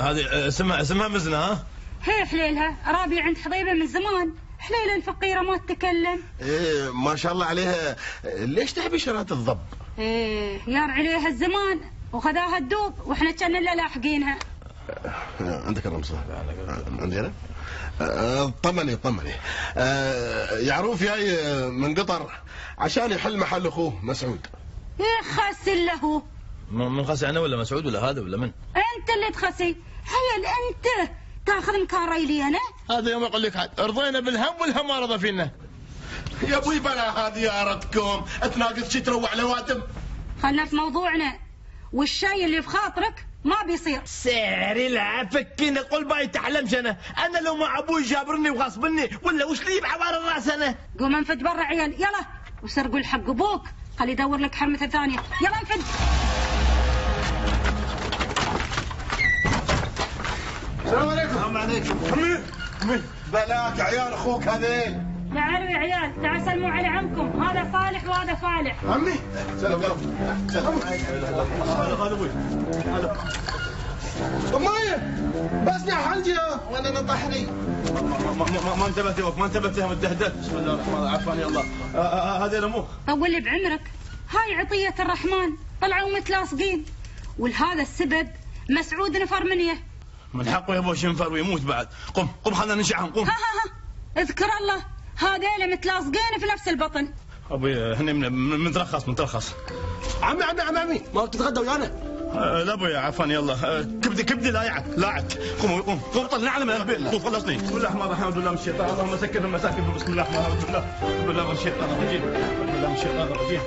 هذه اسمها مزنة ها؟ هي حليلها رابي عند حضيبة من زمان. حليلة الفقيرة ما تتكلم. ايه ما شاء الله عليها. ليش تحبي شرات الضب؟ ايه يار عليها الزمان وخذاها الدوب واحنا كنا لاحقينها. عندك الرمز؟ عندي انا. طمني يعروف جاي من قطر عشان يحل محل اخوه مسعود. يخسي له. من خسي انا ولا مسعود ولا هذا ولا من؟ انت اللي تخسي. هيا انت تاخذ مكان ريلي انا. هذا يوم اقول لك رضينا بالهم والهم ما رضى فينا. يا ابوي بلا هذه يارتكم تناقص شي تروع لواتم. خلنا في موضوعنا. والشيء اللي بخاطرك ما بيصير. سعري لا فكينا قول باي تحلمش انا لو مع ابوي جابرني وغصبني ولا وش لي بعبار الراس انا. قوم انفد برا عيال يلا وسرقوا الحق ابوك. خلي يدور لك حرمة ثانية. يلا انفد. السلام عليكم. السلام عليكم. امي بلاك عيال اخوك هذيل. تعالوا يا عيال تعالوا سلموا على عمكم. هذا صالح وهذا فالح. عمي سلام سلام. هذا ابوي امي بسمع حلجي وانا نطحني. ما انتبهت يا ما انتبهت يا متهدد. بسم الله الرحمن الرحيم. عفاني الله. هذا لموه. طول لي بعمرك. هاي عطية الرحمن طلعوا متلاصقين ولهذا السبب مسعود نفر منيه. من حقه يبوش ينفر ويموت بعد. قم خلنا ننشعهم قم. ها اذكر الله هذيل متلاصقين في نفس البطن. ابوي هني مترخص. عمي ما بتتغدى ويانا؟ لا ابوي عفاني يلا. كبدي لاعت. قوم طلعنا من البيت. قوم خلصني. بسم الله الرحمن الرحيم. الحمد لله من الشيطان. اللهم سكر المساكن. بسم الله الرحمن الرحيم. بسم الله من الشيطان الرجيم.